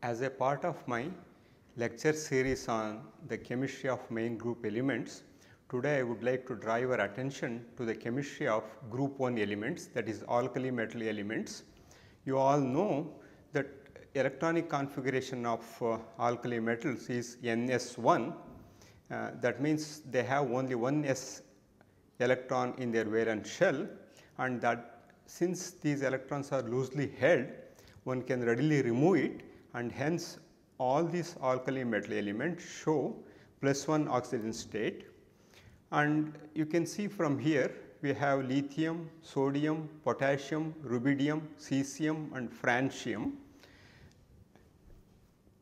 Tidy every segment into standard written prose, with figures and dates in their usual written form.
As a part of my lecture series on the chemistry of main group elements, today I would like to draw your attention to the chemistry of group 1 elements, that is alkali metal elements. You all know that electronic configuration of alkali metals is NS1, that means they have only one S electron in their valence shell, and that since these electrons are loosely held, one can readily remove it, and hence all these alkali metal elements show +1 oxygen state. And you can see from here we have lithium, sodium, potassium, rubidium, cesium and francium.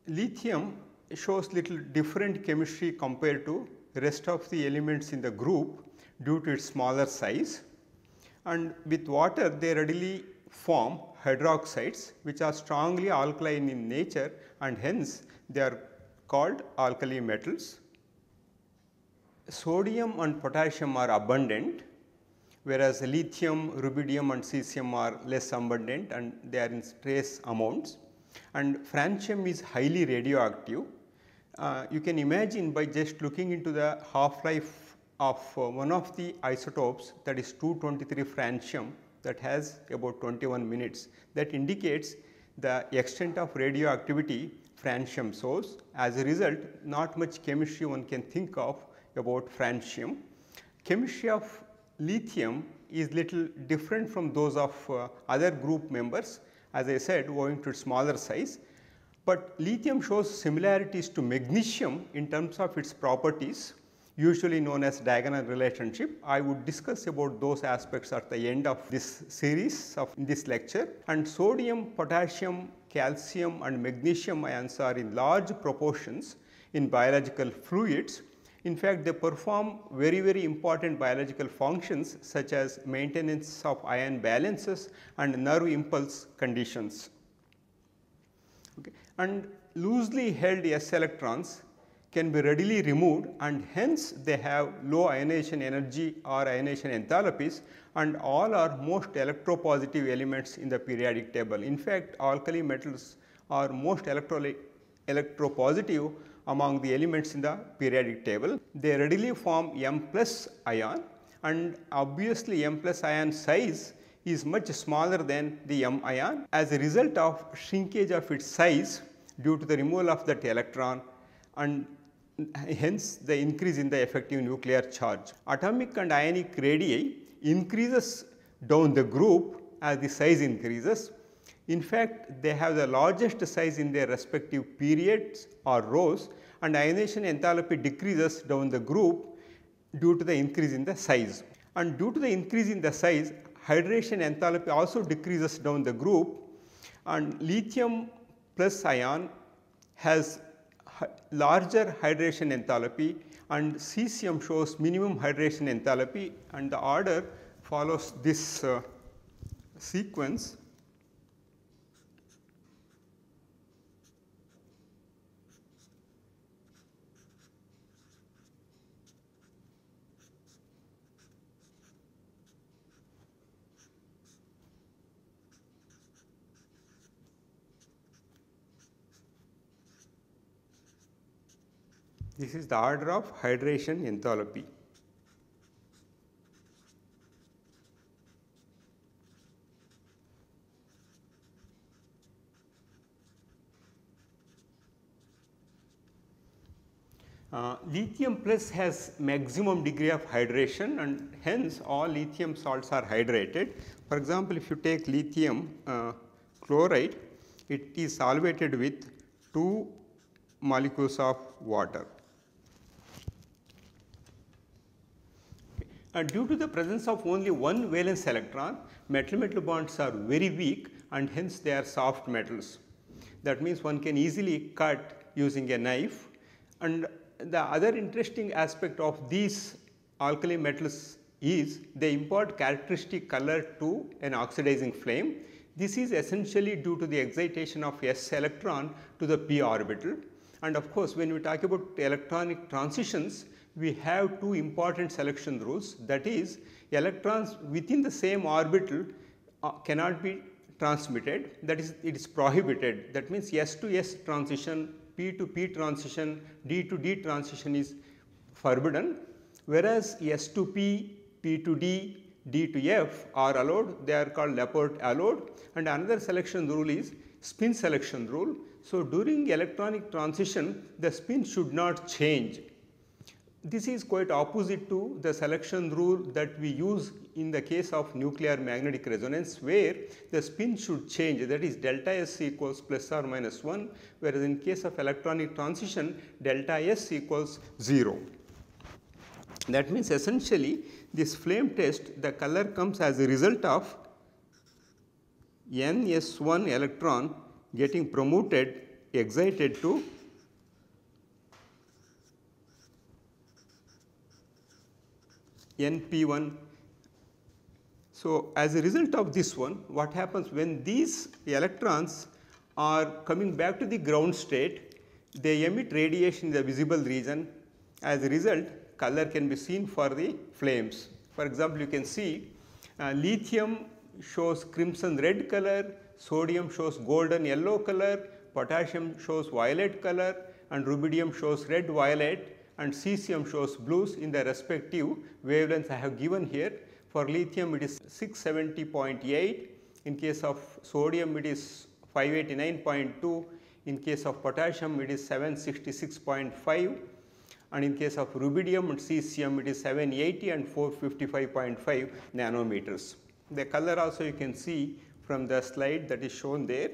Lithium shows little different chemistry compared to rest of the elements in the group due to its smaller size, and with water they readily form hydroxides which are strongly alkaline in nature, and hence they are called alkali metals. Sodium and potassium are abundant, whereas lithium, rubidium and cesium are less abundant and they are in trace amounts, and francium is highly radioactive. You can imagine by just looking into the half-life of one of the isotopes, that is 223 francium, that has about 21 minutes. That indicates the extent of radioactivity francium shows. As a result, not much chemistry one can think of about francium. Chemistry of lithium is little different from those of other group members, as I said, owing to its smaller size. But lithium shows similarities to magnesium in terms of its properties, usually known as diagonal relationship. I would discuss about those aspects at the end of this series of this lecture. And sodium, potassium, calcium and magnesium ions are in large proportions in biological fluids. In fact, they perform very important biological functions such as maintenance of ion balances and nerve impulse conditions. Okay. And loosely held S electrons can be readily removed, and hence they have low ionization energy or ionization enthalpies, and all are most electropositive elements in the periodic table. In fact, alkali metals are most electropositive among the elements in the periodic table. They readily form M+ ion, and obviously M+ ion size is much smaller than the M ion as a result of shrinkage of its size due to the removal of that electron, and hence the increase in the effective nuclear charge. Atomic and ionic radii increases down the group as the size increases. In fact, they have the largest size in their respective periods or rows, and ionization enthalpy decreases down the group due to the increase in the size. And due to the increase in the size, hydration enthalpy also decreases down the group, and lithium plus ion has larger hydration enthalpy, and cesium shows minimum hydration enthalpy, and the order follows this sequence. This is the order of hydration enthalpy. Lithium plus has maximum degree of hydration, and hence all lithium salts are hydrated. For example, if you take lithium chloride, it is solvated with 2 molecules of water. And due to the presence of only one valence electron, metal-metal bonds are very weak, and hence they are soft metals. That means one can easily cut using a knife. And the other interesting aspect of these alkali metals is they impart characteristic color to an oxidizing flame. This is essentially due to the excitation of S electron to the p orbital. And of course, when we talk about electronic transitions, we have two important selection rules, that is, electrons within the same orbital cannot be transmitted, that is it is prohibited. That means S to S transition, P to P transition, D to D transition is forbidden, whereas S to P, P to D, D to F are allowed, they are called Laporte allowed. And another selection rule is spin selection rule. So, during electronic transition the spin should not change. This is quite opposite to the selection rule that we use in the case of nuclear magnetic resonance, where the spin should change, that is delta S equals plus or minus 1, whereas in case of electronic transition delta S equals 0. That means essentially this flame test, the color comes as a result of NS1 electron getting promoted, excited to NP1. So, as a result of this one, what happens when these electrons are coming back to the ground state, they emit radiation in the visible region. As a result, color can be seen for the flames. For example, you can see lithium shows crimson red color, sodium shows golden yellow color, potassium shows violet color, and rubidium shows red violet, and cesium shows blues in the respective wavelengths I have given here. For lithium it is 670.8, in case of sodium it is 589.2, in case of potassium it is 766.5, and in case of rubidium and cesium it is 780 and 455.5 nanometers. The color also you can see from the slide that is shown there.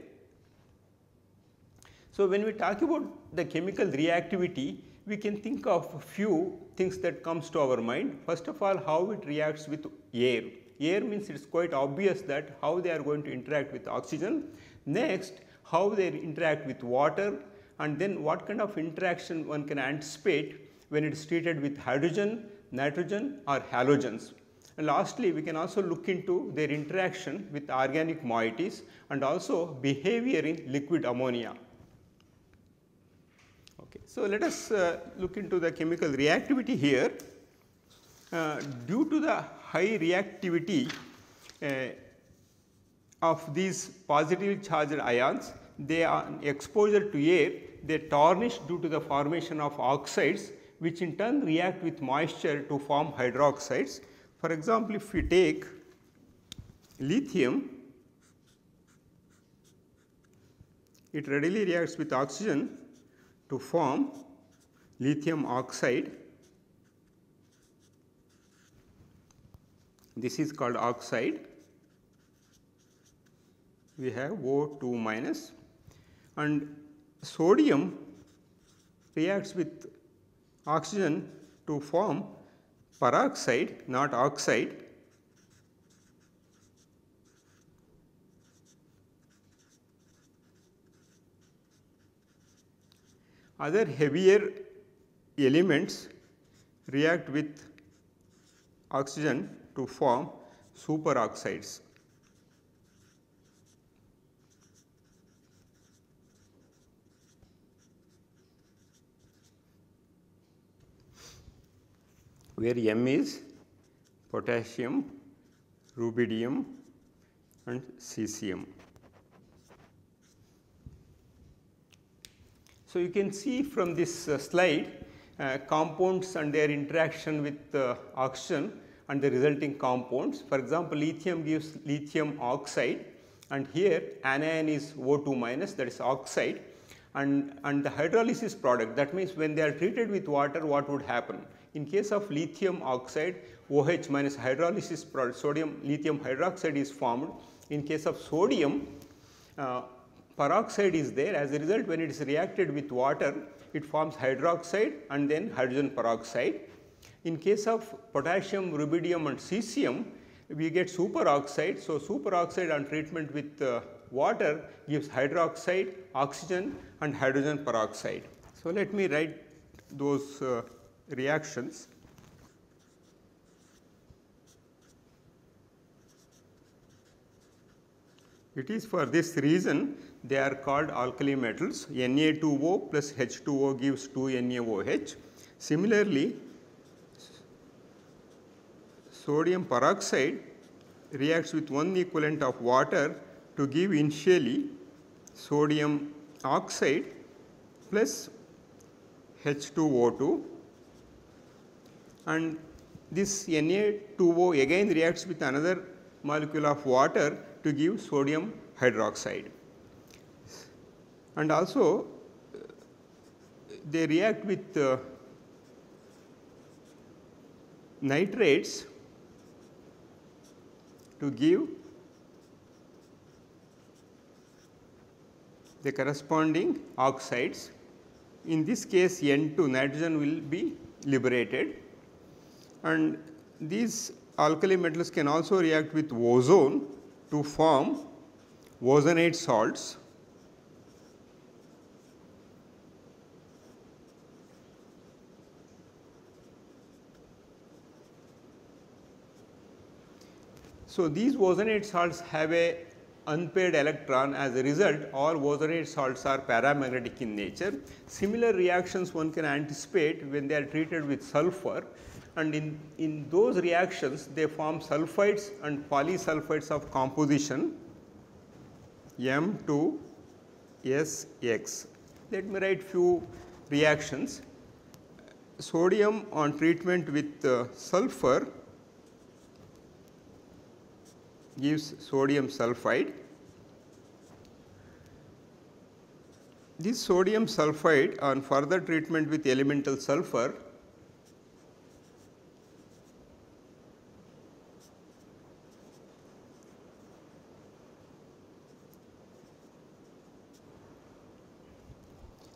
So, when we talk about the chemical reactivity, we can think of a few things that comes to our mind. First of all, how it reacts with air. Air means it is quite obvious that how they are going to interact with oxygen. Next, how they interact with water, and then what kind of interaction one can anticipate when it is treated with hydrogen, nitrogen or halogens. And lastly, we can also look into their interaction with organic moieties and also behavior in liquid ammonia. Okay. So, let us look into the chemical reactivity here. Due to the high reactivity of these positively charged ions, they are exposure to air, they tarnish due to the formation of oxides, which in turn react with moisture to form hydroxides. For example, if we take lithium, it readily reacts with oxygen to form lithium oxide. This is called oxide. We have O2 minus, and sodium reacts with oxygen to form peroxide, not oxide. Other heavier elements react with oxygen to form superoxides. Where M is potassium, rubidium and cesium. So, you can see from this slide compounds and their interaction with oxygen and the resulting compounds. For example, lithium gives lithium oxide, and here anion is O2 minus, that is oxide, and the hydrolysis product, that means when they are treated with water, what would happen? In case of lithium oxide, OH minus hydrolysis product, sodium lithium hydroxide is formed. In case of sodium, peroxide is there. As a result, when it is reacted with water, it forms hydroxide and then hydrogen peroxide. In case of potassium, rubidium and cesium, we get superoxide. So, superoxide on treatment with water gives hydroxide, oxygen and hydrogen peroxide. So, let me write those reactions. It is for this reason they are called alkali metals. Na2O plus H2O gives 2NaOH. Similarly, sodium peroxide reacts with one equivalent of water to to give initially sodium oxide plus H2O2, and this Na2O again reacts with another molecule of water to give sodium hydroxide. And also they react with nitrates to give the corresponding oxides. In this case N2, nitrogen will be liberated, and these alkali metals can also react with ozone to form ozonate salts. So these ozonate salts have a unpaired electron. As a result, all ozonate salts are paramagnetic in nature. Similar reactions one can anticipate when they are treated with sulfur, and in those reactions they form sulfides and polysulfides of composition M2SX. Let me write few reactions. Sodium on treatment with sulfur gives sodium sulfide. This sodium sulfide on further treatment with elemental sulfur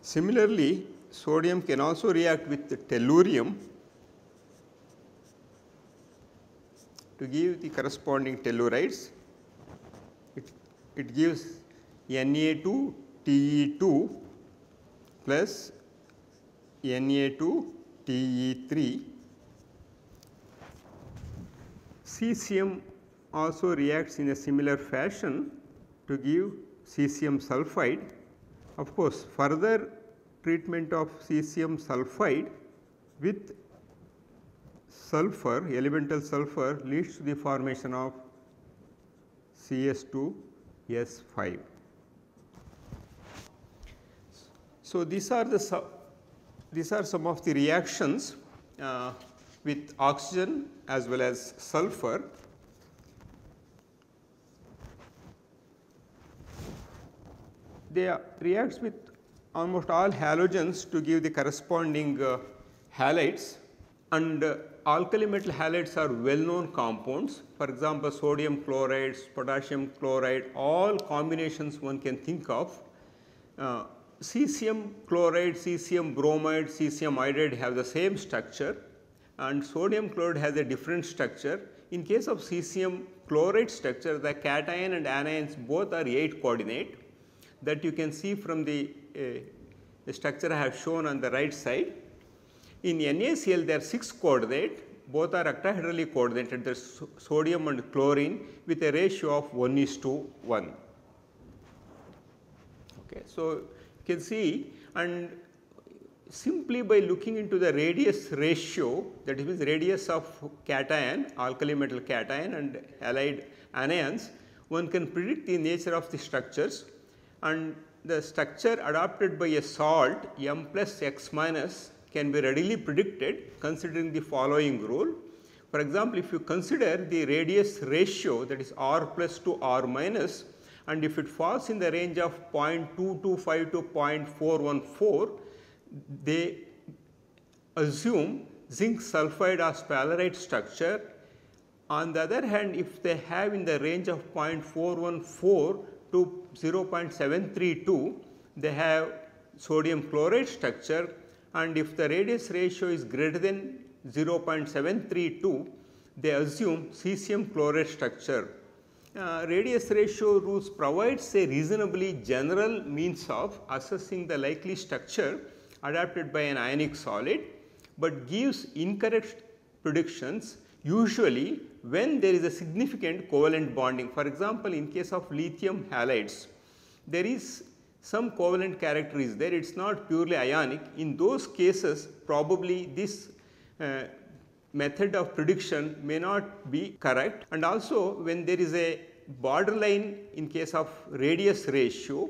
similarly, sodium can also react with the tellurium to give the corresponding tellurides. It gives Na2Te2 plus Na2Te3. Cesium also reacts in a similar fashion to give cesium sulfide. Of course, further treatment of cesium sulfide with sulfur, elemental sulfur, leads to the formation of CS2S5. So these are some of the reactions with oxygen as well as sulfur. They reacts with almost all halogens to give the corresponding halides, and alkali metal halides are well known compounds. For example, sodium chlorides, potassium chloride, all combinations one can think of. Cesium chloride, cesium bromide, cesium iodide have the same structure, and sodium chloride has a different structure. In case of cesium chloride structure, the cation and anions both are 8 coordinate, that you can see from the structure I have shown on the right side. In NaCl there are 6 coordinate, both are octahedrally coordinated, there is sodium and chlorine with a ratio of 1:1. Okay. So, you can see, and simply by looking into the radius ratio, that is radius of cation, alkali metal cation and allied anions, one can predict the nature of the structures, and the structure adopted by a salt M plus X minus can be readily predicted considering the following rule. For example, if you consider the radius ratio, that is R plus to R minus, and if it falls in the range of 0.225 to 0.414, they assume zinc sulfide or sphalerite structure. On the other hand, if they have in the range of 0.414 to 0.732, they have sodium chloride structure, and if the radius ratio is greater than 0.732, they assume cesium chloride structure. Radius ratio rules provides a reasonably general means of assessing the likely structure adapted by an ionic solid, but gives incorrect predictions usually when there is a significant covalent bonding. For example, in case of lithium halides, there is some covalent character is there, it is not purely ionic. In those cases, probably this method of prediction may not be correct, and also when there is a borderline in case of radius ratio.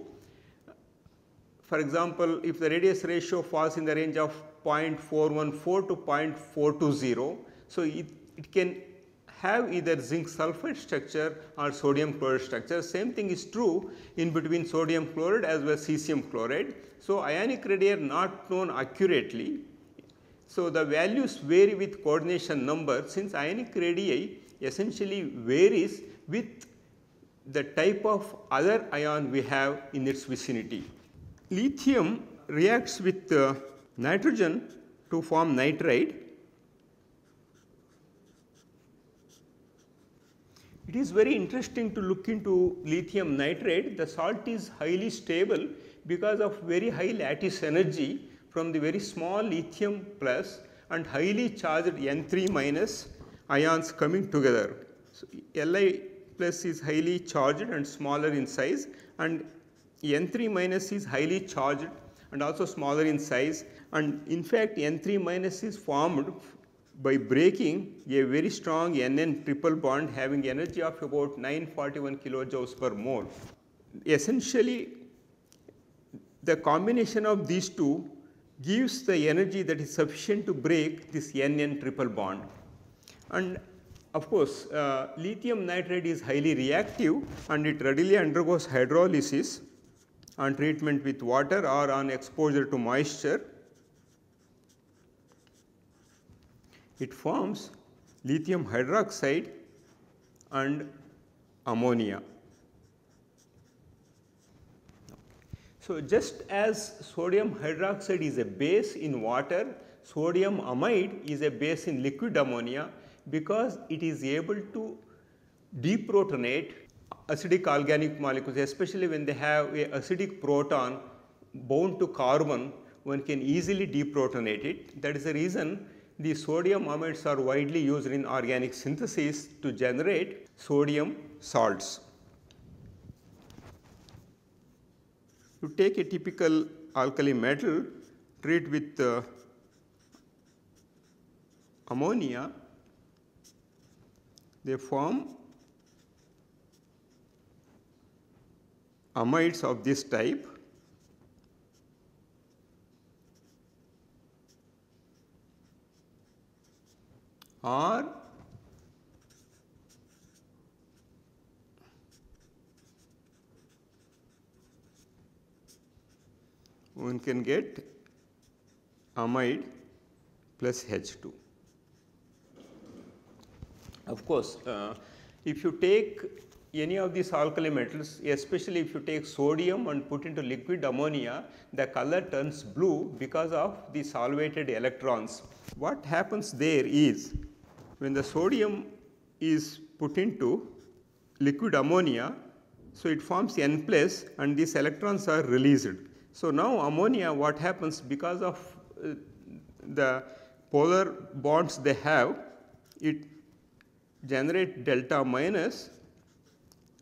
For example, if the radius ratio falls in the range of 0.414 to 0.420, so it can have either zinc sulfide structure or sodium chloride structure. Same thing is true in between sodium chloride as well as cesium chloride. So, ionic radii are not known accurately. So, the values vary with coordination number, since ionic radii essentially varies with the type of other ion we have in its vicinity. Lithium reacts with nitrogen to form nitride. It is very interesting to look into lithium nitride. The salt is highly stable because of very high lattice energy from the very small lithium plus and highly charged N3 minus ions coming together. So, Li plus is highly charged and smaller in size, and N3 minus is highly charged and also smaller in size, and in fact N3 minus is formed by breaking a very strong NN triple bond having energy of about 941 kilojoules per mole. Essentially, the combination of these two gives the energy that is sufficient to break this NN triple bond. And of course, lithium nitride is highly reactive and it readily undergoes hydrolysis on treatment with water or on exposure to moisture. It forms lithium hydroxide and ammonia. So, just as sodium hydroxide is a base in water, sodium amide is a base in liquid ammonia because it is able to deprotonate acidic organic molecules, especially when they have a acidic proton bound to carbon, one can easily deprotonate it. That is the reason the sodium amides are widely used in organic synthesis to generate sodium salts. You take a typical alkali metal, treat with ammonia, they form amides of this type. Or one can get amide plus H2. Of course, if you take any of these alkali metals, especially if you take sodium and put into liquid ammonia, the color turns blue because of the solvated electrons. What happens there is, when the sodium is put into liquid ammonia, so it forms N plus and these electrons are released. So, now ammonia, what happens, because of the polar bonds they have, it generates delta minus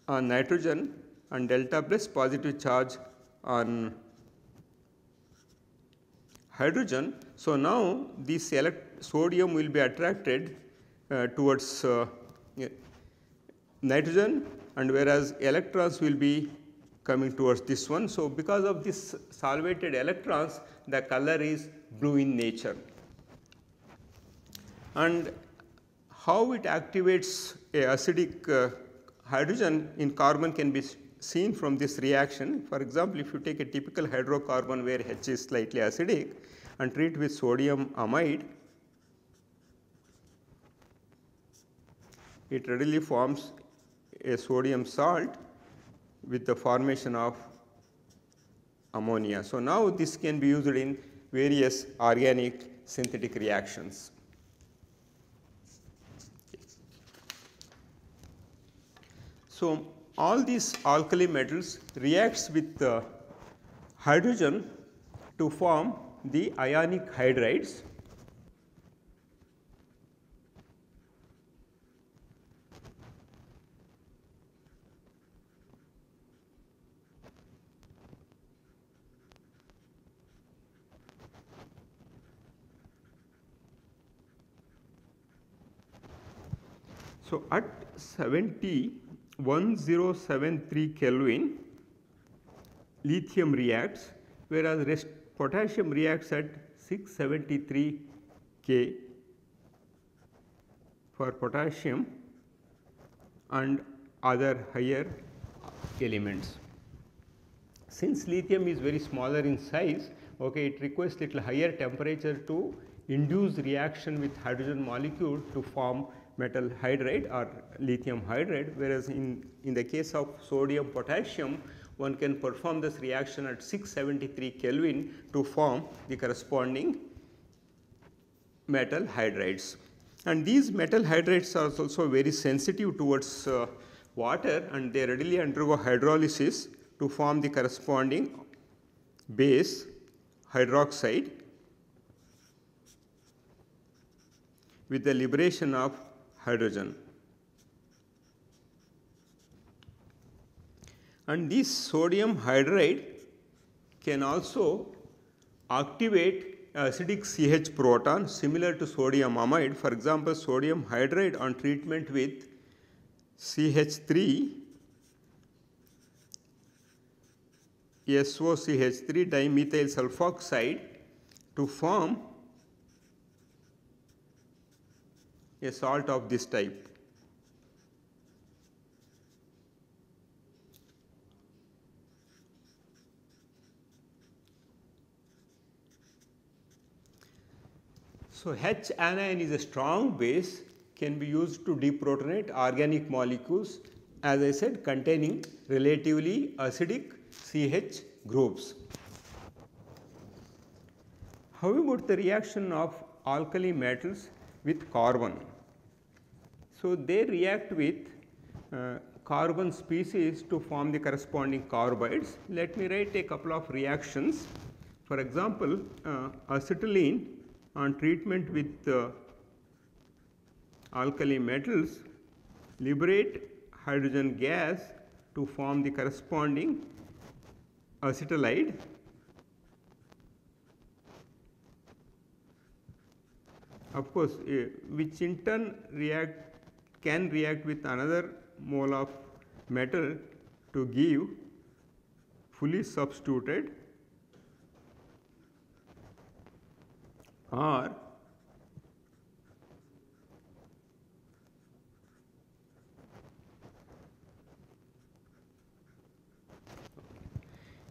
on nitrogen and delta plus positive charge on hydrogen. So, now this sodium will be attracted towards nitrogen, and whereas electrons will be coming towards this one. So, because of this solvated electrons, the color is blue in nature. And how it activates a acidic hydrogen in carbon can be seen from this reaction. For example, if you take a typical hydrocarbon where H is slightly acidic and treat with sodium amide, it readily forms a sodium salt with the formation of ammonia. So, now this can be used in various organic synthetic reactions. So, all these alkali metals reacts with hydrogen to form the ionic hydrides. So, at 70 1073 Kelvin, lithium reacts, whereas potassium reacts at 673 K for potassium and other higher elements. Since lithium is very smaller in size, okay, it requires little higher temperature to induce reaction with hydrogen molecule to form metal hydride or lithium hydride, whereas in the case of sodium potassium, one can perform this reaction at 673 Kelvin to form the corresponding metal hydrides. And these metal hydrides are also very sensitive towards water, and they readily undergo hydrolysis to form the corresponding base hydroxide with the liberation of hydrogen. And this sodium hydride can also activate acidic CH proton similar to sodium amide. For example, sodium hydride on treatment with CH3 SOCH3 dimethyl sulfoxide to form a salt of this type. So, H anion is a strong base, can be used to deprotonate organic molecules, as I said, containing relatively acidic CH groups. How about the reaction of alkali metals with carbon? So, they react with carbon species to form the corresponding carbides. Let me write a couple of reactions. For example, acetylene on treatment with alkali metals liberate hydrogen gas to form the corresponding acetylide. Of course, which in turn can react with another mole of metal to give fully substituted or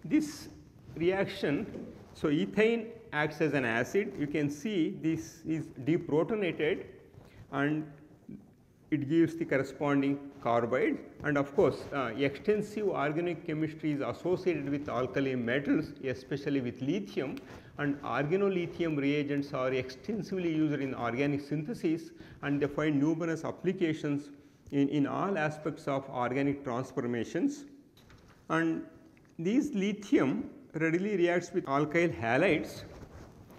this reaction. So, ethane acts as an acid. You can see this is deprotonated and it gives the corresponding carbide, and of course, extensive organic chemistry is associated with alkali metals, especially with lithium, and organolithium reagents are extensively used in organic synthesis, and they find numerous applications in all aspects of organic transformations. And these lithium readily reacts with alkyl halides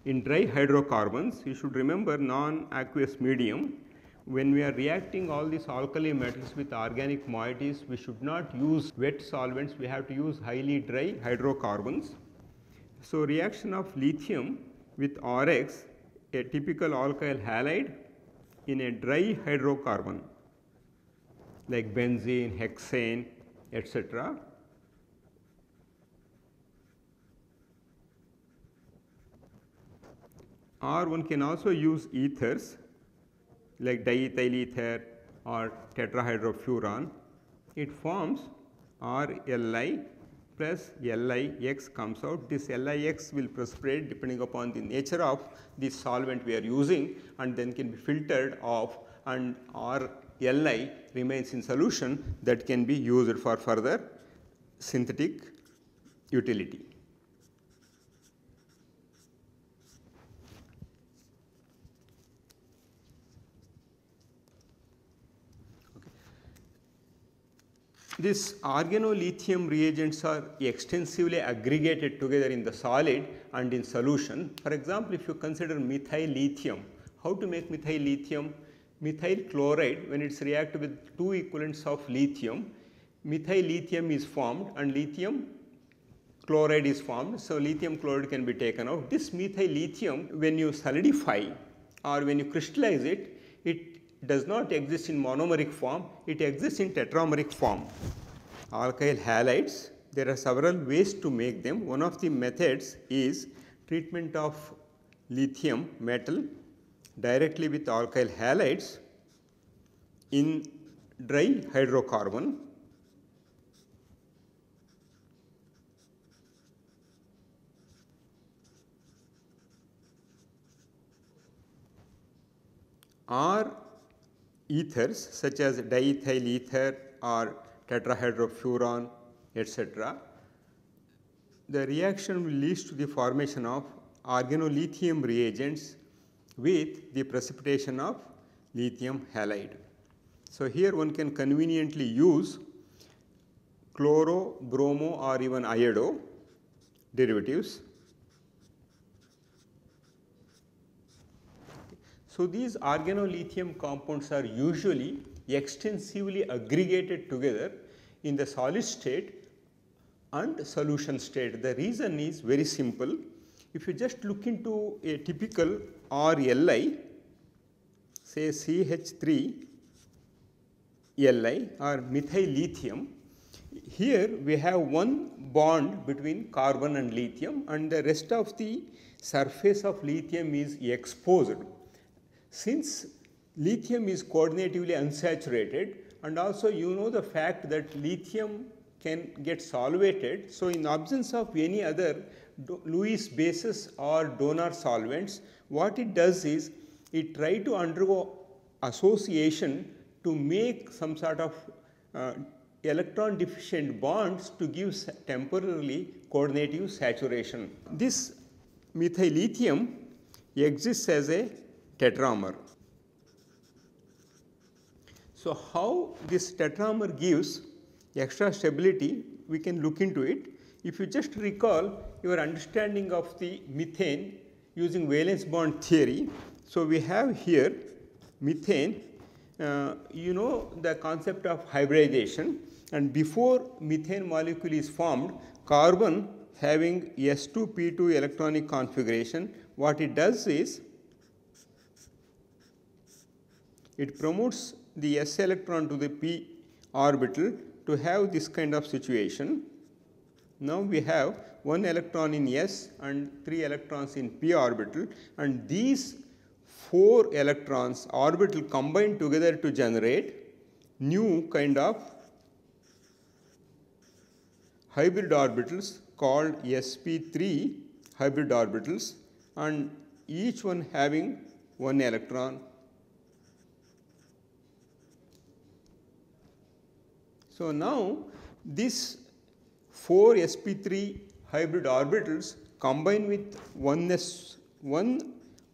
in dry hydrocarbons. You should remember non-aqueous medium. When we are reacting all these alkali metals with organic moieties, we should not use wet solvents, we have to use highly dry hydrocarbons. So, reaction of lithium with RX, a typical alkyl halide in a dry hydrocarbon like benzene, hexane, etc. Or one can also use ethers like diethyl ether or tetrahydrofuran. It forms RLi plus LiX comes out. This LiX will precipitate depending upon the nature of the solvent we are using, and then can be filtered off, and RLi remains in solution that can be used for further synthetic utility. These organolithium reagents are extensively aggregated together in the solid and in solution. For example, if you consider methyl lithium, how to make methyl lithium? Methyl chloride, when it is reacted with two equivalents of lithium, methyl lithium is formed and lithium chloride is formed. So, lithium chloride can be taken out. This methyl lithium, when you solidify or when you crystallize it, it does not exist in monomeric form, it exists in tetrameric form. Alkyl halides, there are several ways to make them. One of the methods is treatment of lithium metal directly with alkyl halides in dry hydrocarbon. Or ethers such as diethyl ether or tetrahydrofuran, etc. The reaction will lead to the formation of organolithium reagents with the precipitation of lithium halide. So, here one can conveniently use chloro, bromo or even iodo derivatives. So, these organolithium compounds are usually extensively aggregated together in the solid state and solution state. The reason is very simple. If you just look into a typical RLi, say CH3 Li or methyl lithium, here we have one bond between carbon and lithium and the rest of the surface of lithium is exposed. Since lithium is coordinatively unsaturated and also you know the fact that lithium can get solvated. So, in absence of any other Lewis bases or donor solvents, what it does is it tries to undergo association to make some sort of electron deficient bonds to give temporarily coordinative saturation. This methyl lithium exists as a tetramer. So, how this tetramer gives extra stability, we can look into it. If you just recall your understanding of the methane using valence bond theory. So, we have here methane, you know the concept of hybridization, and before methane molecule is formed, carbon having s2p2 electronic configuration, what it does is it promotes the s electron to the p orbital to have this kind of situation. Now, we have 1 electron in s and 3 electrons in p orbital, and these 4 electrons orbital combine together to generate new kind of hybrid orbitals called sp3 hybrid orbitals, and each one having 1 electron. So, now this 4 sp3 hybrid orbitals combine with one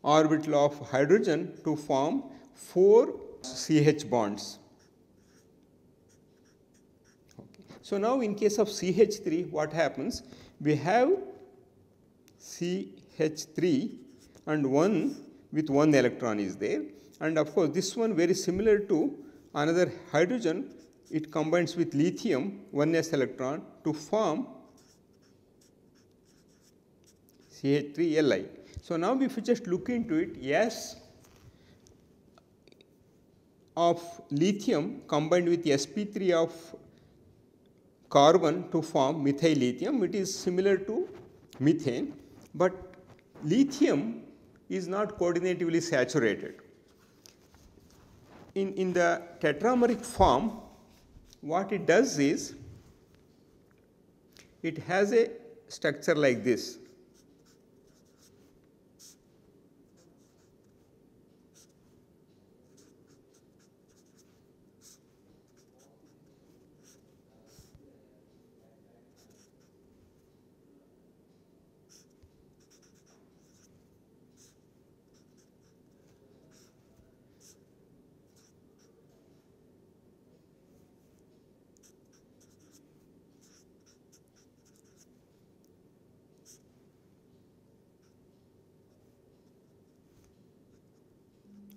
orbital of hydrogen to form 4 CH bonds. Okay. So, now in case of CH3 what happens? We have CH3 and 1 with 1 electron is there, and of course, this one very similar to another hydrogen. It combines with lithium 1s electron to form CH3Li. So, now if you just look into it, S of lithium combined with sp3 of carbon to form methyl lithium, it is similar to methane, but lithium is not coordinatively saturated. In the tetrameric form, what it does is it has a structure like this.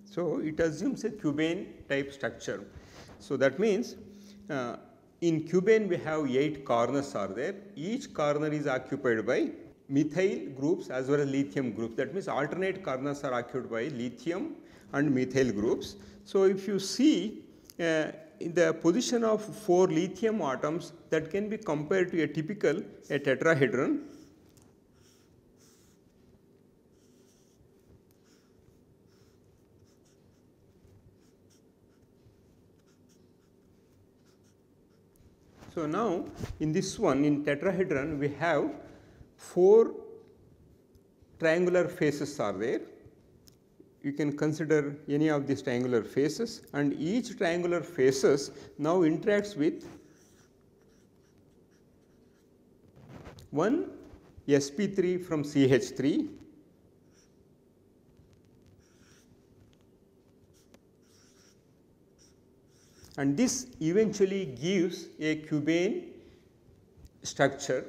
So, it assumes a cubane type structure. So, that means in cubane we have 8 corners are there. Each corner is occupied by methyl groups as well as lithium groups. That means alternate corners are occupied by lithium and methyl groups. So, if you see in the position of 4 lithium atoms, that can be compared to a typical tetrahedron. So, now in this one, in tetrahedron, we have 4 triangular faces are there. You can consider any of these triangular faces, and each triangular faces now interacts with one sp3 from CH3, and this eventually gives a cubane structure,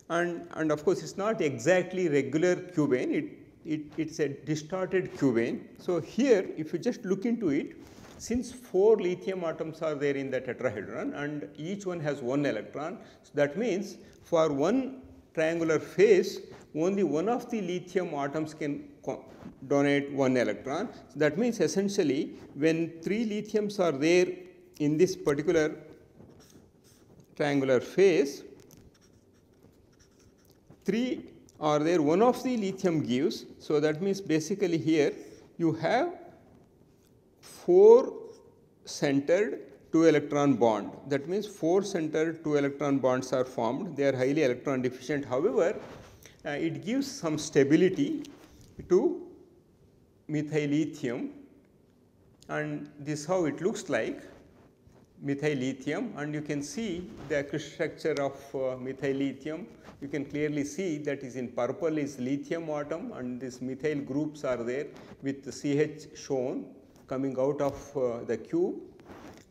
and of course, it is not exactly regular cubane, it is a distorted cubane. So, here if you just look into it, since 4 lithium atoms are there in the tetrahedron and each one has 1 electron, so that means for one triangular face only one of the lithium atoms can donate 1 electron. So, that means essentially when 3 lithiums are there in this particular triangular face, 3 are there, one of the lithium gives. So, that means basically here you have 4 centered 2 electron bond. That means 4 centered 2 electron bonds are formed. They are highly electron deficient. However, it gives some stability to methyl lithium, and this is how it looks like, methyl lithium, and you can see the crystal structure of methyl lithium. You can clearly see that is in purple is lithium atom, and these methyl groups are there with the CH shown coming out of the cube,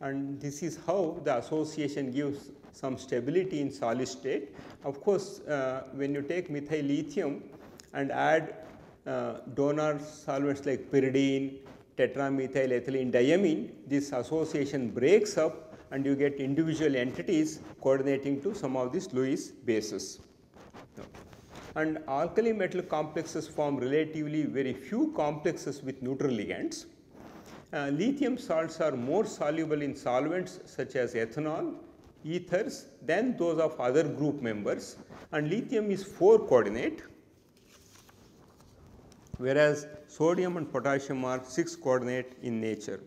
and this is how the association gives some stability in solid state. Of course, when you take methyl lithium and add donor solvents like pyridine, tetramethyl ethylene diamine, this association breaks up and you get individual entities coordinating to some of these Lewis bases. And alkali metal complexes form relatively very few complexes with neutral ligands. Lithium salts are more soluble in solvents such as ethanol, ethers than those of other group members, and lithium is 4 coordinate, whereas sodium and potassium are 6 coordinate in nature.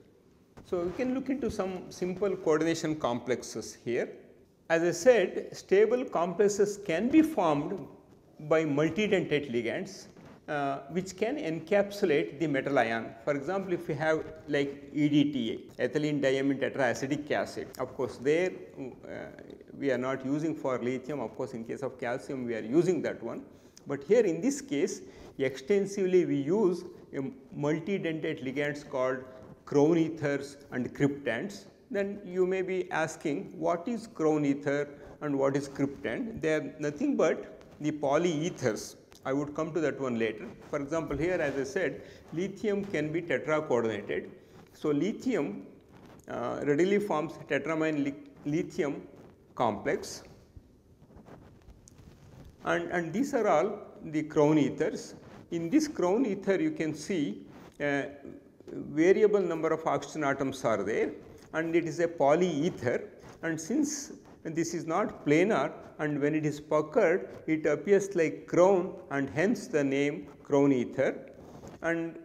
So, we can look into some simple coordination complexes here. As I said, stable complexes can be formed by multidentate ligands which can encapsulate the metal ion. For example, if you have like EDTA, ethylene diamine tetraacetic acid, of course, there we are not using for lithium, of course, in case of calcium we are using that one, but here in this case extensively we use a multidentate ligands called crown ethers and cryptands. Then you may be asking what is crown ether and what is cryptand? They are nothing but the polyethers. I would come to that one later. For example, here as I said, lithium can be tetra coordinated. So, lithium readily forms tetramine lithium complex, and these are all the crown ethers. In this crown ether you can see variable number of oxygen atoms are there, and it is a polyether, and since this is not planar and when it is puckered it appears like crown, and hence the name crown ether. And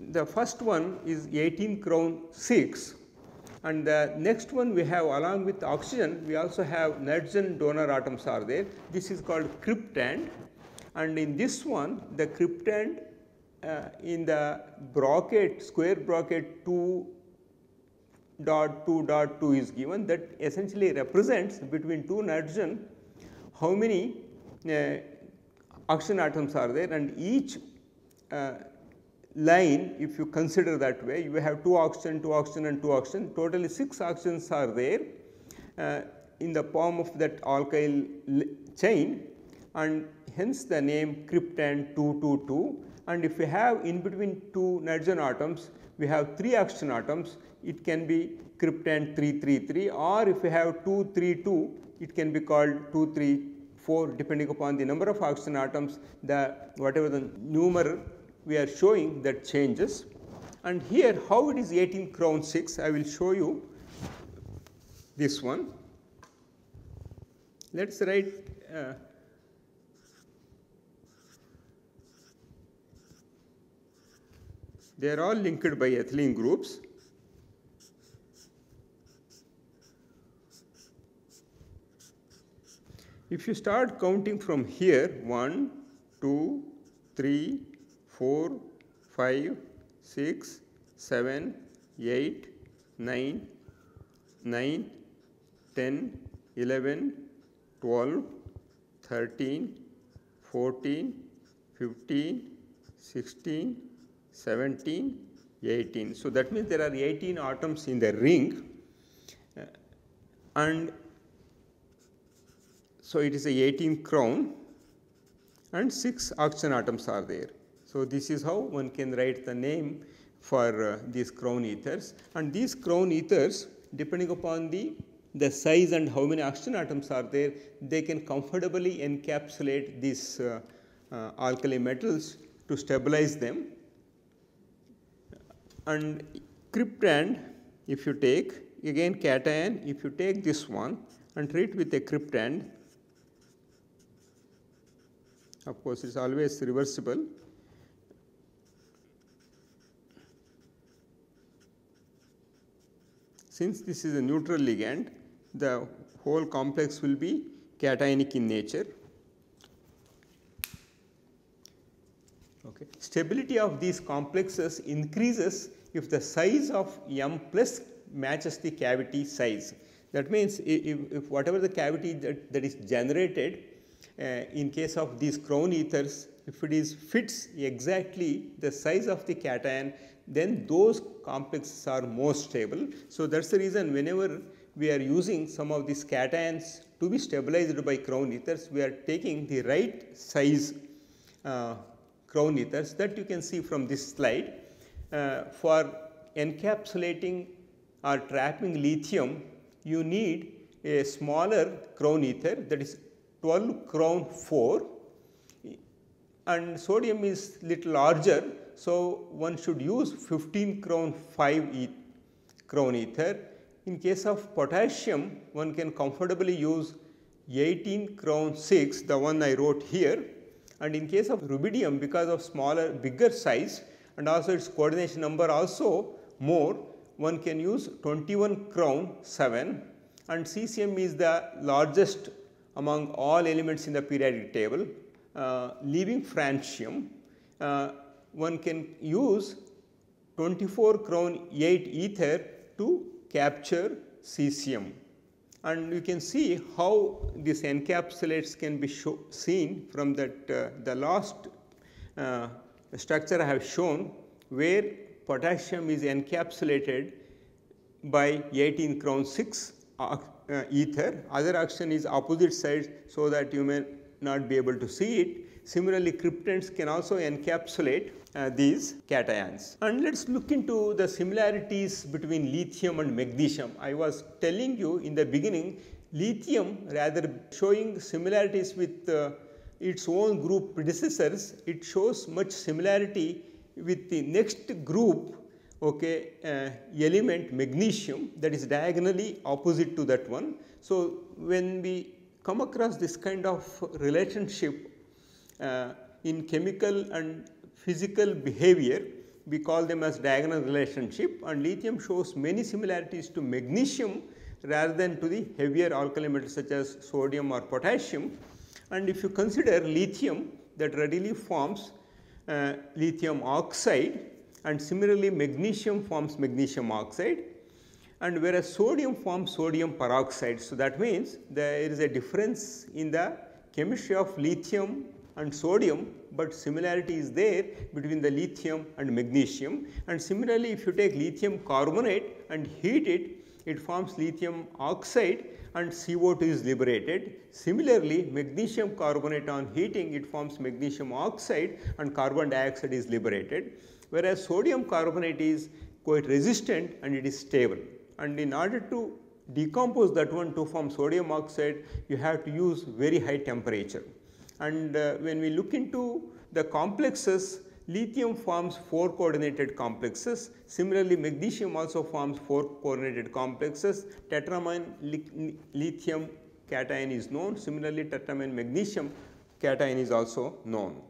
the first one is 18 crown 6, and the next one we have along with oxygen we also have nitrogen donor atoms are there. This is called cryptand, and in this one the cryptand in the bracket square bracket 2.2.2 is given, that essentially represents between 2 nitrogen how many oxygen atoms are there, and each line, if you consider that way, you have 2 oxygen, 2 oxygen and 2 oxygen, totally 6 oxygens are there in the form of that alkyl chain, and hence the name cryptand 222. And if we have in between 2 nitrogen atoms, we have 3 oxygen atoms, it can be cryptand 333, or if we have 232, it can be called 234 depending upon the number of oxygen atoms, the whatever the numeral we are showing that changes. And here how it is 18 crown 6, I will show you this one. Let us write they are all linked by ethylene groups. If you start counting from here 1, 2, 3, 4, 5, 6, 7, 8, 9, 9, 10, 11, 12, 13, 14, 15, 16, 17, 18. So, that means there are 18 atoms in the ring, and so it is a 18 crown and 6 oxygen atoms are there. So, this is how one can write the name for these crown ethers, and these crown ethers, depending upon the size and how many oxygen atoms are there, they can comfortably encapsulate these alkali metals to stabilize them. And cryptand, if you take again cation, if you take this one and treat with a cryptand, of course it is always reversible. Since this is a neutral ligand, the whole complex will be cationic in nature. Okay. Stability of these complexes increases if the size of M plus matches the cavity size. That means, if whatever the cavity that is generated in case of these crown ethers, if it is fits exactly the size of the cation, then those complexes are more stable. So, that is the reason whenever we are using some of these cations to be stabilized by crown ethers, we are taking the right size crown ethers that you can see from this slide. For encapsulating or trapping lithium, you need a smaller crown ether, that is 12 crown 4, and sodium is little larger. So, one should use 15 crown 5 crown ether. In case of potassium, one can comfortably use 18 crown 6, the one I wrote here. And in case of rubidium, because of smaller, bigger size and also its coordination number also more, one can use 21 crown 7, and cesium is the largest among all elements in the periodic table, leaving francium. One can use 24 crown 8 ether to capture cesium. And you can see how these encapsulates can be seen from that the last structure I have shown, where potassium is encapsulated by 18 crown 6 ether. Other oxygen is opposite side, so that you may not be able to see it. Similarly, cryptands can also encapsulate these cations. And let us look into the similarities between lithium and magnesium. I was telling you in the beginning, lithium, rather showing similarities with its own group predecessors, it shows much similarity with the next group, okay, element magnesium, that is diagonally opposite to that one. So, when we come across this kind of relationship in chemical and physical behavior, we call them as diagonal relationship, and lithium shows many similarities to magnesium rather than to the heavier alkali metals such as sodium or potassium. And if you consider lithium, that readily forms lithium oxide, and similarly magnesium forms magnesium oxide, and whereas sodium forms sodium peroxide. So, that means there is a difference in the chemistry of lithium and sodium, but similarity is there between the lithium and magnesium. And similarly, if you take lithium carbonate and heat it, it forms lithium oxide and CO2 is liberated. Similarly, magnesium carbonate on heating, it forms magnesium oxide and carbon dioxide is liberated, whereas sodium carbonate is quite resistant and it is stable. And in order to decompose that one to form sodium oxide, you have to use very high temperature. And when we look into the complexes, lithium forms 4 coordinated complexes. Similarly, magnesium also forms 4 coordinated complexes. Tetramine lithium cation is known. Similarly, tetramine magnesium cation is also known.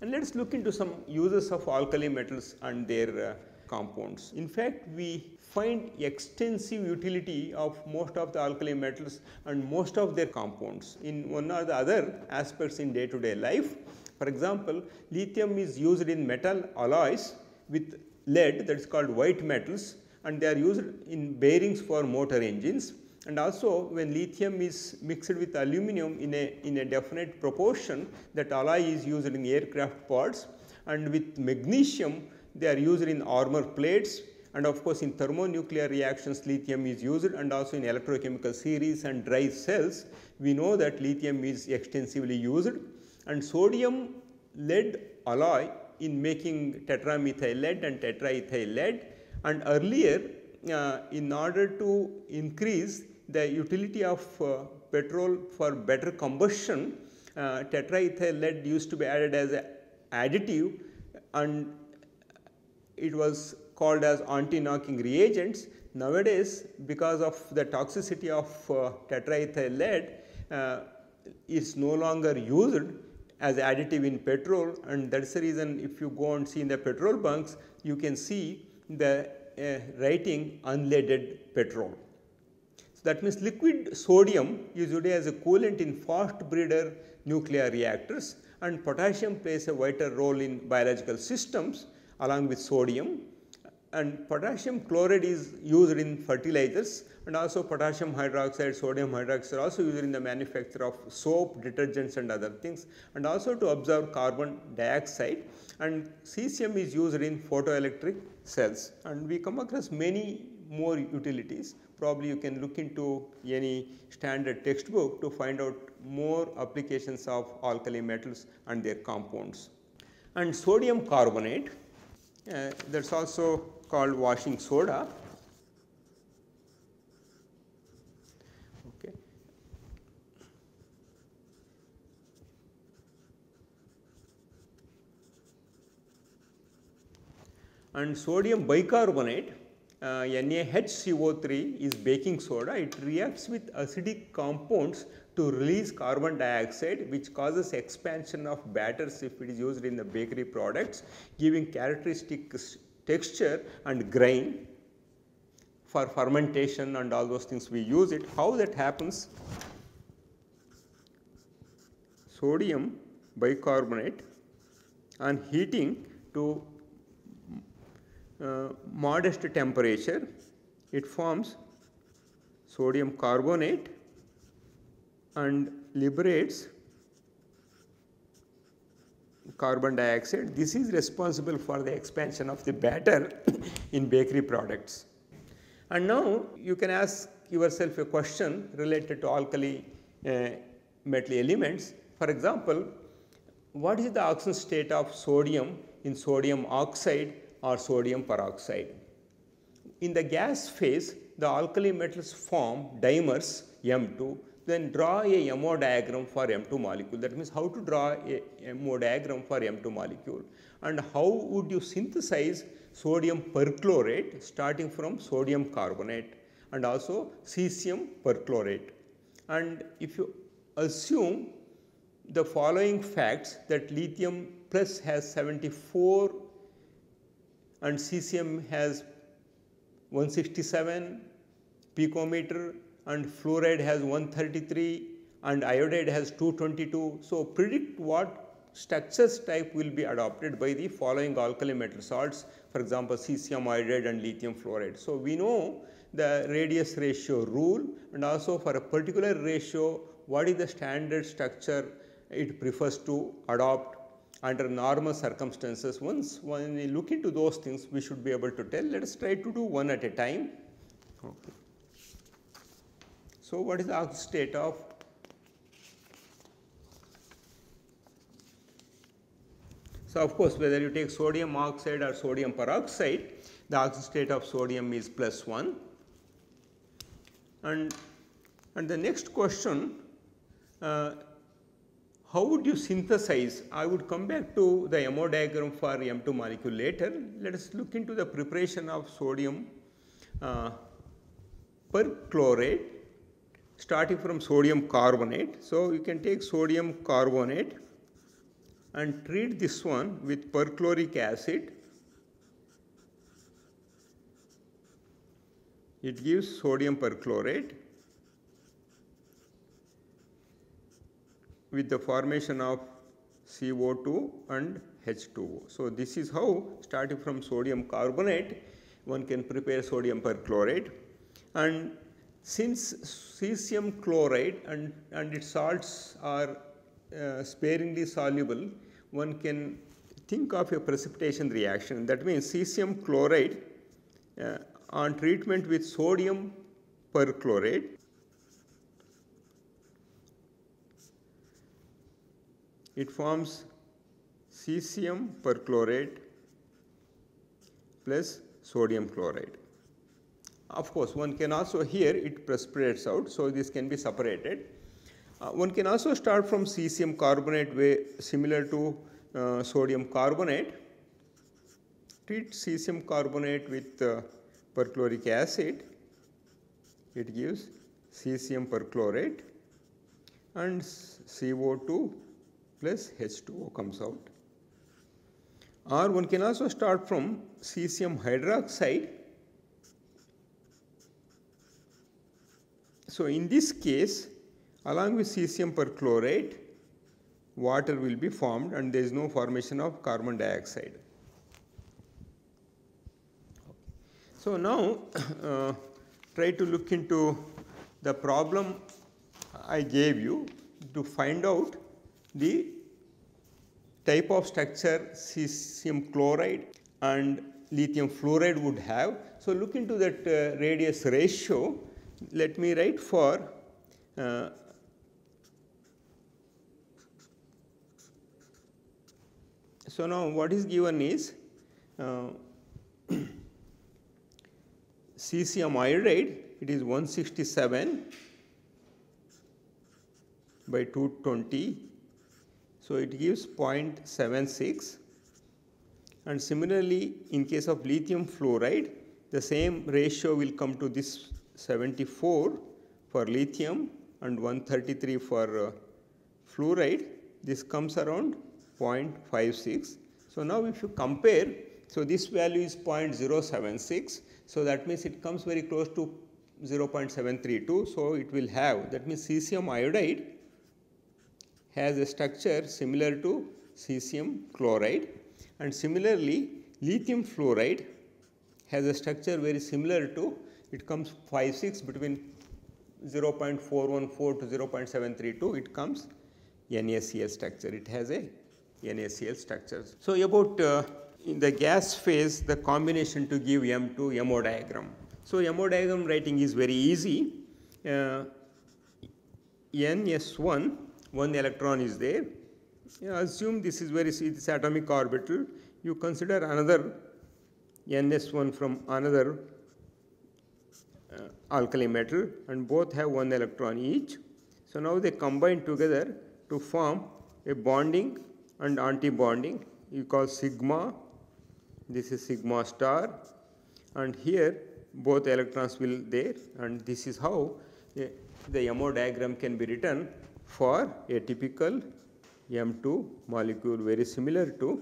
And let us look into some uses of alkali metals and their compounds. In fact, we find extensive utility of most of the alkali metals and most of their compounds in one or the other aspects in day-to-day life. For example, lithium is used in metal alloys with lead, that is called white metals, and they are used in bearings for motor engines. And also, when lithium is mixed with aluminum in a definite proportion, that alloy is used in aircraft parts, and with magnesium they are used in armor plates, and of course in thermonuclear reactions lithium is used, and also in electrochemical series and dry cells we know that lithium is extensively used. And sodium lead alloy in making tetramethyl lead and tetraethyl lead, and earlier in order to increase the utility of petrol for better combustion, tetraethyl lead used to be added as an additive, and it was called as anti-knocking reagents. Nowadays, because of the toxicity of tetraethyl lead, is no longer used as additive in petrol, and that is the reason if you go and see in the petrol bunks, you can see the writing unleaded petrol. So, that means liquid sodium is used as a coolant in fast breeder nuclear reactors, and potassium plays a vital role in biological systems along with sodium, and potassium chloride is used in fertilizers, and also potassium hydroxide, sodium hydroxide are also used in the manufacture of soap, detergents and other things, and also to absorb carbon dioxide, and cesium is used in photoelectric cells, and we come across many more utilities. Probably you can look into any standard textbook to find out more applications of alkali metals and their compounds. And sodium carbonate, that is also called washing soda. Okay. And sodium bicarbonate, NaHCO3 is baking soda. It reacts with acidic compounds to release carbon dioxide, which causes expansion of batters if it is used in the bakery products, giving characteristic texture and grain. For fermentation and all those things we use it. How that happens? Sodium bicarbonate on heating to modest temperature, it forms sodium carbonate and liberates carbon dioxide. This is responsible for the expansion of the batter in bakery products. And now you can ask yourself a question related to alkali metal elements. For example, what is the oxidation state of sodium in sodium oxide or sodium peroxide? In the gas phase, the alkali metals form dimers M2, then draw a MO diagram for M2 molecule. That means how to draw a MO diagram for M2 molecule, and how would you synthesize sodium perchlorate starting from sodium carbonate and also cesium perchlorate. And if you assume the following facts, that lithium plus has 74 and cesium has 167 picometer and fluoride has 133 and iodide has 222. So, predict what structures type will be adopted by the following alkali metal salts, for example, cesium iodide and lithium fluoride. So, we know the radius ratio rule, and also for a particular ratio what is the standard structure it prefers to adopt under normal circumstances. Once when we look into those things, we should be able to tell. Let us try to do one at a time. Okay. So, what is the oxidation state of So, of course, whether you take sodium oxide or sodium peroxide, the oxidation state of sodium is +1. And the next question, how how would you synthesize? I would come back to the MO diagram for M2 molecule later. Let us look into the preparation of sodium perchlorate starting from sodium carbonate. So, you can take sodium carbonate and treat this one with perchloric acid. It gives sodium perchlorate with the formation of CO2 and H2O. So, this is how, starting from sodium carbonate, one can prepare sodium perchlorate. And since cesium chloride and its salts are sparingly soluble, one can think of a precipitation reaction. That means cesium chloride on treatment with sodium perchlorate, it forms cesium perchlorate plus sodium chloride. Of course, one can also here it precipitates out, so this can be separated. One can also start from cesium carbonate way similar to sodium carbonate. Treat cesium carbonate with perchloric acid, it gives cesium perchlorate and CO2 plus H2O comes out. Or one can also start from cesium hydroxide. So, in this case, along with cesium perchlorate, water will be formed and there is no formation of carbon dioxide. So, now try to look into the problem I gave you to find out the type of structure cesium chloride and lithium fluoride would have. So, look into that radius ratio. Let me write for so now what is given is cesium iodide, it is 167 by 220. So, it gives 0.76, and similarly in case of lithium fluoride the same ratio will come to this 74 for lithium and 133 for fluoride. This comes around 0.56. So, now if you compare, so this value is 0.076. So, that means it comes very close to 0.732. So, it will have, that means cesium iodide has a structure similar to cesium chloride, and similarly lithium fluoride has a structure very similar to, it comes 5.6 between 0.414 to 0.732, it comes NaCl structure, it has a NaCl structure. So, about in the gas phase the combination to give M2 MO diagram. So, MO diagram writing is very easy. NS1, one electron is there. Assume this is this atomic orbital. You consider another NS1 from another alkali metal, and both have one electron each. So, now they combine together to form a bonding and anti-bonding. You call sigma, this is sigma star, and here both electrons will there, and this is how the MO diagram can be written for a typical M2 molecule very similar to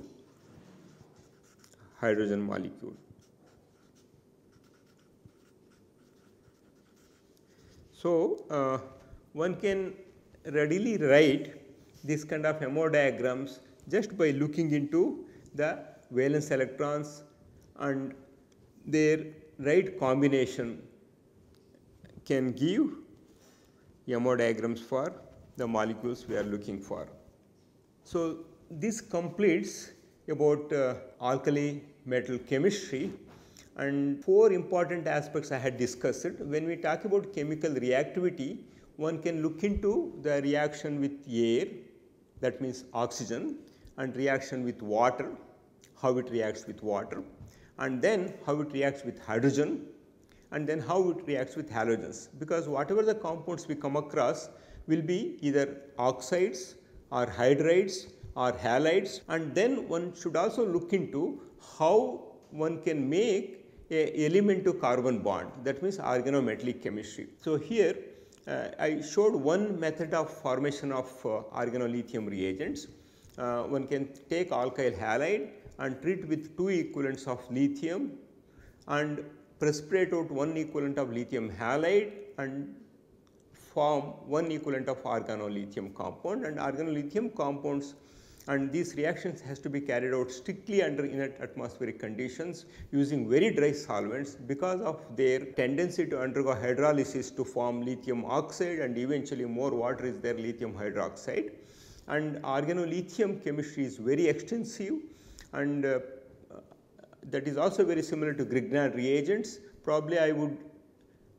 hydrogen molecule. So, one can readily write this kind of MO diagrams just by looking into the valence electrons and their right combination can give MO diagrams for the molecules we are looking for. So, this completes about alkali metal chemistry, and 4 important aspects I had discussed. When we talk about chemical reactivity, one can look into the reaction with air, that means oxygen, and reaction with water, how it reacts with water, and then how it reacts with hydrogen, and then how it reacts with halogens, because whatever the compounds we come across will be either oxides or hydrides or halides, and then one should also look into how one can make a element to carbon bond, that means organometallic chemistry. So, here I showed one method of formation of organolithium reagents. One can take alkyl halide and treat with 2 equivalents of lithium and precipitate out 1 equivalent of lithium halide and form 1 equivalent of organolithium compound, and organolithium compounds, and these reactions has to be carried out strictly under inert atmospheric conditions using very dry solvents because of their tendency to undergo hydrolysis to form lithium oxide, and eventually more water is there, lithium hydroxide. And organolithium chemistry is very extensive, and that is also very similar to Grignard reagents. Probably I would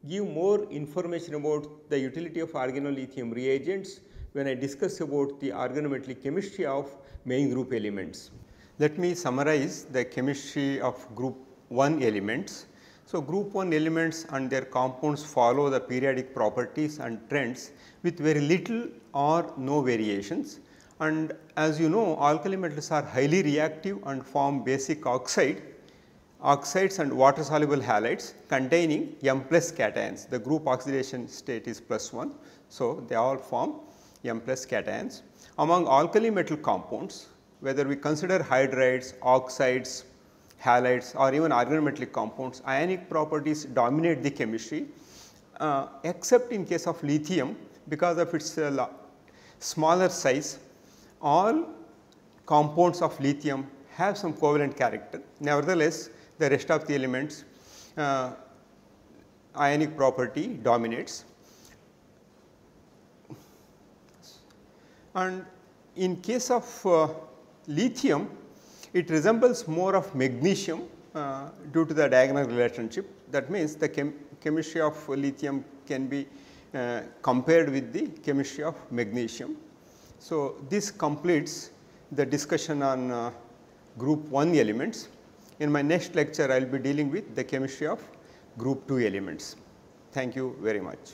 give more information about the utility of organolithium reagents when I discuss about the organometallic chemistry of main group elements. Let me summarize the chemistry of group 1 elements. So, group 1 elements and their compounds follow the periodic properties and trends with very little or no variations, and as you know, alkali metals are highly reactive and form basic oxides and water soluble halides containing M+ cations. The group oxidation state is +1. So, they all form M+ cations. Among alkali metal compounds, whether we consider hydrides, oxides, halides or even organometallic compounds, ionic properties dominate the chemistry, except in case of lithium because of its smaller size. All compounds of lithium have some covalent character. Nevertheless, the rest of the elements ionic property dominates. And in case of lithium, it resembles more of magnesium due to the diagonal relationship. That means the chemistry of lithium can be compared with the chemistry of magnesium. So, this completes the discussion on group 1 elements. In my next lecture, I will be dealing with the chemistry of group 2 elements. Thank you very much.